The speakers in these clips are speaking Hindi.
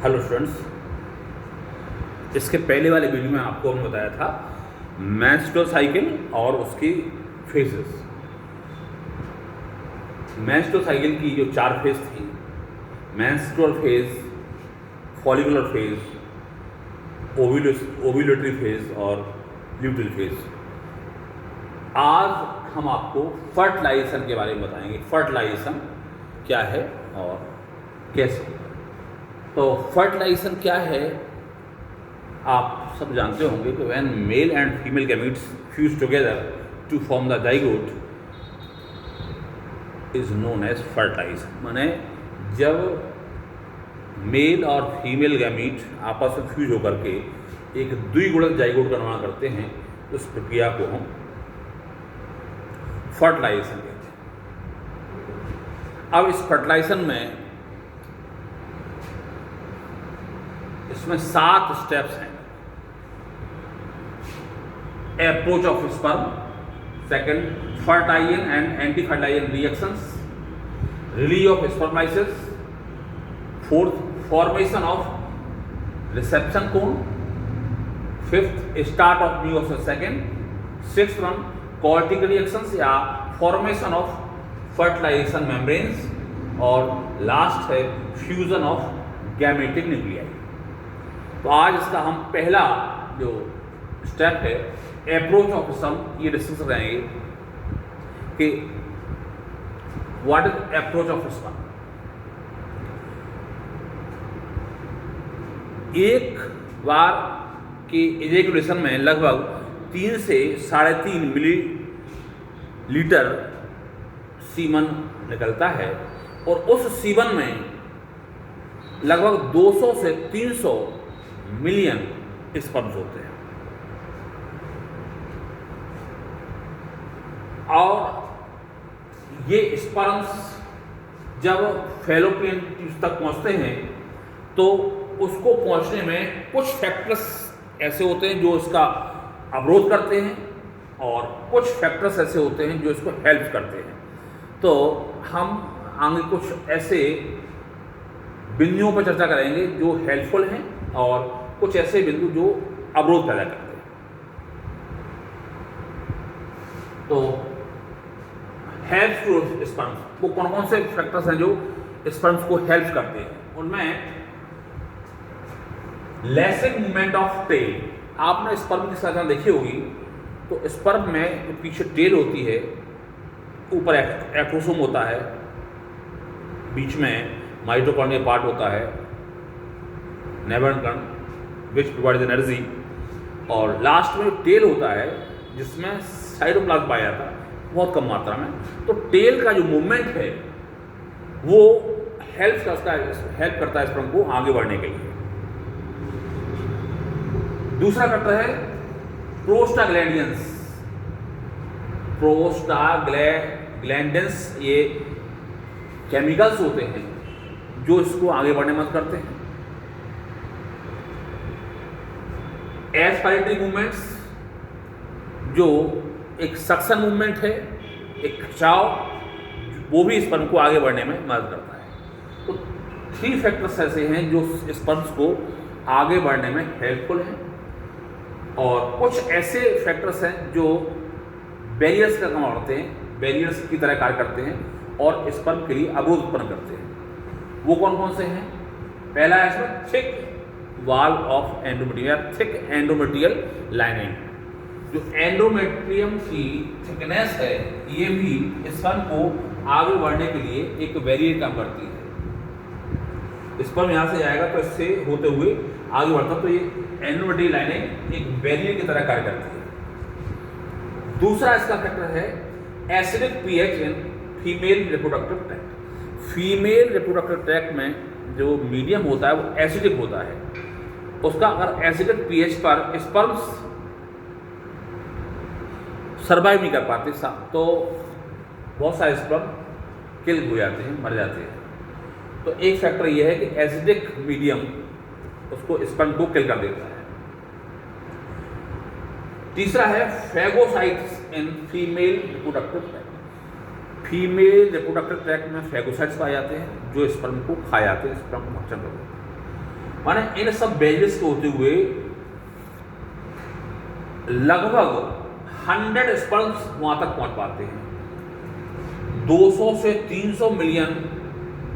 हेलो स्टूडेंट्स, इसके पहले वाले वीडियो में आपको हमने बताया था मेंस्ट्रुअल साइकिल और उसकी फेजेस। मेंस्ट्रुअल साइकिल की जो 4 फेज थी, menstrual phase, follicular phase, ovulatory phase और ल्यूटेल फेज। आज हम आपको फर्टिलाइजेशन के बारे में बताएंगे। फर्टिलाइजेशन क्या है और कैसे। तो फर्टिलाइजेशन क्या है, आप सब जानते होंगे कि when male and female gametes fuse together to form the zygote is known as fertilisation. माने जब मेल और फीमेल गैमीट आपस में फ्यूज होकर के एक द्विगुणित जाइगोट का निर्माण करते हैं, उस प्रक्रिया को हम फर्टिलाइजेशन कहते हैं। अब इस फर्टिलाइजेशन में इसमें 7 स्टेप्स हैं। Approach of sperm, second fertilizin and antifertilizin reactions, release of sperm lysins, fourth formation of reception cone, fifth start of meiosis second, sixth one cortical reactions या फॉर्मेशन ऑफ फर्टिलाइजेशन मेम्ब्रेन्स, और लास्ट है फ्यूजन ऑफ गैमेटिक न्यूक्लियाई। तो आज इसका हम पहला जो स्टेप है अप्रोच ऑफ स्पर्म, ये डिस्कस करेंगे कि what is approach of sperm. एक बार की इजैकुलेशन में लगभग 3 से 3.5 मिलीलीटर सीमन निकलता है और उस सीमन में लगभग 200 से 300 मिलियन स्पर्म्स होते हैं। और ये स्पर्म्स जब फैलोपियन ट्यूब तक पहुंचते हैं तो उसको पहुंचने में कुछ फैक्टर्स ऐसे होते हैं जो इसका अवरोध करते हैं और कुछ फैक्टर्स ऐसे होते हैं जो इसको हेल्प करते हैं। तो हम आगे कुछ ऐसे बिंदुओं पर चर्चा करेंगे जो हेल्पफुल हैं और कुछ ऐसे बिंदु जो अवरोध पैदा करते हैं। तो हेल्प टू स्पर्म्स, वो कौन कौन से फैक्टर्स हैं जो स्पर्म्स को हेल्प करते हैं। उनमें लैसिंग मूवमेंट ऑफ टेल, आपने स्पर्म की संरचना देखी होगी तो स्पर्म में पीछे टेल होती है, ऊपर एक्रोसोम होता है, बीच में माइटोकॉन्ड्रियल पार्ट होता है, नैबर्न कण विच प्रोवाइड्स एनर्जी, और लास्ट में टेल होता है जिसमें साइटोप्लाज्म पाया जाता है बहुत कम मात्रा में। तो टेल का जो मूवमेंट है वो हेल्प करता है स्पर्म को आगे बढ़ने के लिए। दूसरा फैक्टर है प्रोस्टाग्लैंडियंस। प्रोस्टाग्लैंडियंस ये केमिकल्स होते हैं जो इसको आगे बढ़ने में मदद करते हैं। एस्पायरेटरी मूवमेंट्स, जो एक सक्शन मूवमेंट है, एक खिंचाव, वो भी स्पर्म को आगे बढ़ने में मदद करता है। तो 3 फैक्टर्स ऐसे हैं जो स्पर्म्स को आगे बढ़ने में हेल्पफुल हैं, और कुछ ऐसे फैक्टर्स हैं जो बैरियर्स का काम करते हैं, बैरियर्स की तरह कार्य करते हैं और स्पर्म के लिए अवरोध उत्पन्न करते हैं। वो कौन कौन से हैं? पहला है इसमें thick wall of endometrium, thick endometrial lining. जो एंडोमेट्रियम की थिकनेस है ये भी स्पर्म को आगे बढ़ने के लिए एक बैरियर काम करती है। स्पर्म यहाँ से जाएगा तो इससे होते हुए आगे बढ़ता, तो ये एंडोमेट्रियल लाइनिंग एक बैरियर की तरह कार्य करती है। दूसरा इसका फैक्टर है एसिडिक पीएच इन female reproductive tract. Female reproductive tract में जो मीडियम होता है वो एसिडिक होता है। उसका अगर एसिडिक पीएच पर स्पर्म्स सर्वाइव नहीं कर पाते तो बहुत सारे स्पर्म किल हो जाते हैं, मर जाते हैं। तो एक फैक्टर यह है कि एसिडिक मीडियम उसको स्पर्म को किल कर देता है। तीसरा है फैगोसाइट्स इन female reproductive tract. Female reproductive tract में फैगोसाइट्स पाए जाते हैं जो स्पर्म को खा जाते हैं, स्पर्म को भक्षण करते हैं। माने इन सब बेजेस को होते हुए लगभग 100 स्पर्म्स वहां तक पहुंच पाते हैं। 200 से 300 मिलियन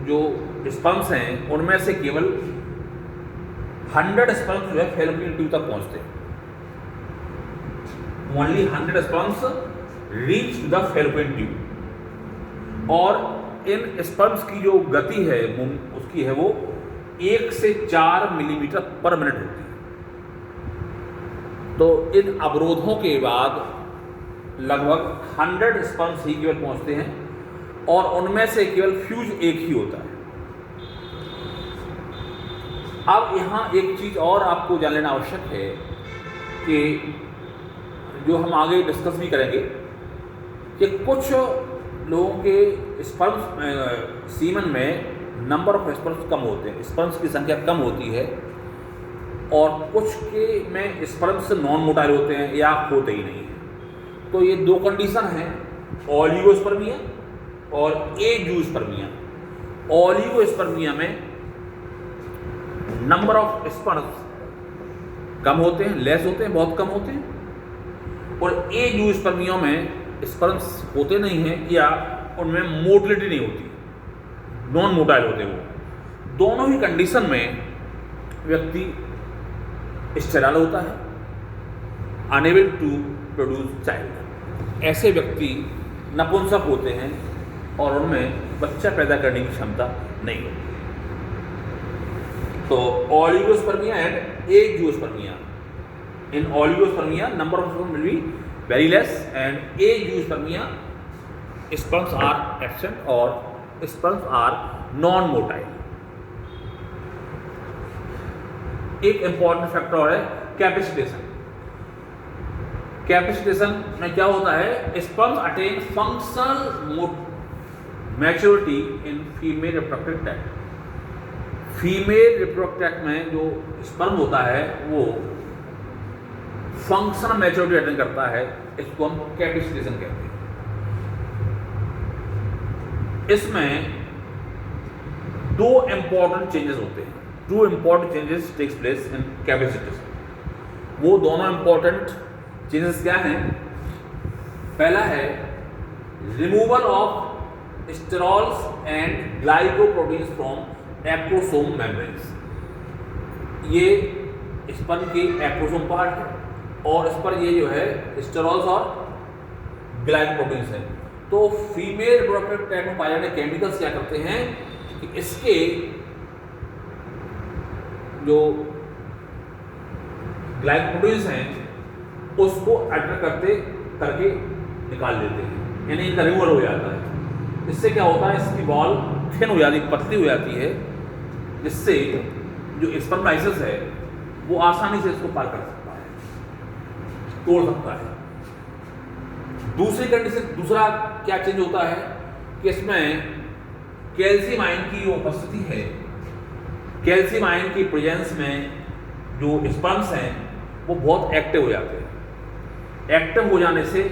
जो स्पर्म्स हैं उनमें से केवल 100 स्पर्म्स जो है फैलोपियन ट्यूब तक पहुंचते हैं। Only 100 sperms reach the fallopian tube, और इन स्पर्म्स की जो गति है उसकी है वो 1 से 4 मिलीमीटर पर मिनट होती है। तो इन अवरोधों के बाद लगभग 100 स्पर्म्स ही केवल पहुंचते हैं, और उनमें से केवल फ्यूज एक ही होता है। अब यहाँ एक चीज़ और आपको जान लेना आवश्यक है कि जो हम आगे डिस्कस भी करेंगे कि कुछ लोगों के स्पर्म्स सीमन में नंबर ऑफ स्पर्म्स कम होते हैं, स्पर्म्स की संख्या कम होती है, और कुछ के में स्पर्म्स नॉन मोटाइल होते हैं या होते ही नहीं हैं। तो ये दो कंडीशन हैं, ओलिगोस्पर्मिया और एंजियोस्पर्मिया। ओलिगोस्पर्मिया में नंबर ऑफ स्पर्म्स कम होते हैं, लेस होते हैं, बहुत कम होते हैं, और एंजियोस्पर्मिया में स्पर्म्स होते नहीं हैं या उनमें मोटिलिटी नहीं होती, नॉन मोटाइल होते वो। दोनों ही कंडीशन में व्यक्ति स्टेराइल होता है, अनेबल टू प्रोड्यूस चाइल्ड। ऐसे व्यक्ति नपुंसक होते हैं और उनमें बच्चा पैदा करने की क्षमता नहीं होती। तो oligospermia and angiospermia, in oligospermia number of sperm will be very less, and angiospermia sperms are absent और sperms are non motile। एक इंपॉर्टेंट फैक्टर और है कैपेसिटेशन। कैपेसिटेशन में क्या होता है, sperms attain functional maturity in female reproductive tract. Female reproductive tract में जो स्पर्म होता है वो फंक्शनल मैच्योरिटी अटेन करता है, इसको हम कैपेसिटेशन कहते हैं। इसमें दो इंपॉर्टेंट चेंजेस होते हैं, two important changes takes place in capacitation. वो दोनों इंपॉर्टेंट चेंजेस क्या हैं? पहला है removal of sterols and glycoproteins from acrosome membranes. ये स्पर्म की एप्रोसोम पार्ट है और इस पर ये जो है स्टेरॉल्स और ग्लाइकोप्रोटीन्स हैं। तो फीमेल रिप्रोडक्टिव ट्रैक्ट में पाए जाने केमिकल्स क्या करते हैं कि इसके जो ग्लाइकोप्रोटीन्स हैं उसको अल्टर करके निकाल लेते हैं, यानी इनका रिमूवल हो जाता है। इससे क्या होता है, इसकी बॉल थिन हो जाती, पतली हो जाती है, जिससे जो स्पर्माइसिस है वो आसानी से इसको पार कर सकता है, तोड़ सकता है। दूसरी कंडीशन, दूसरा क्या चेंज होता है कि इसमें कैल्शियम आयन की जो उपस्थिति है, कैल्शियम आयन की प्रेजेंस में जो स्पर्म्स हैं वो बहुत एक्टिव हो जाते हैं। एक्टिव हो जाने से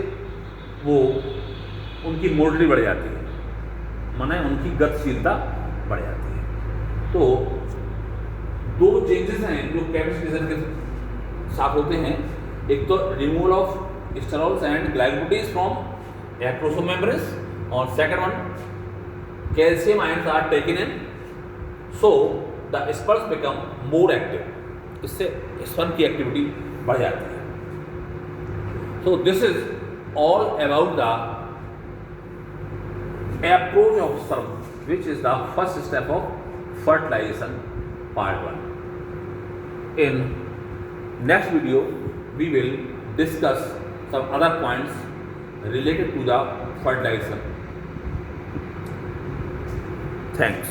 वो उनकी मोटिलिटी बढ़ जाती है, माने उनकी गतिशीलता बढ़ जाती है। तो दो चेंजेस हैं जो कैपेसिटेशन के साथ होते हैं, एक तो removal of sterols and glycoproteins from acrosome membranes, और second one calcium ions are taken in so the sperms become more active. इससे स्पर्म की एक्टिविटी बढ़ जाती है। So this is all about the approach of sperm, which is the first step of fertilization, part 1. In next video, we will discuss some other points related to the fertilization. Thanks.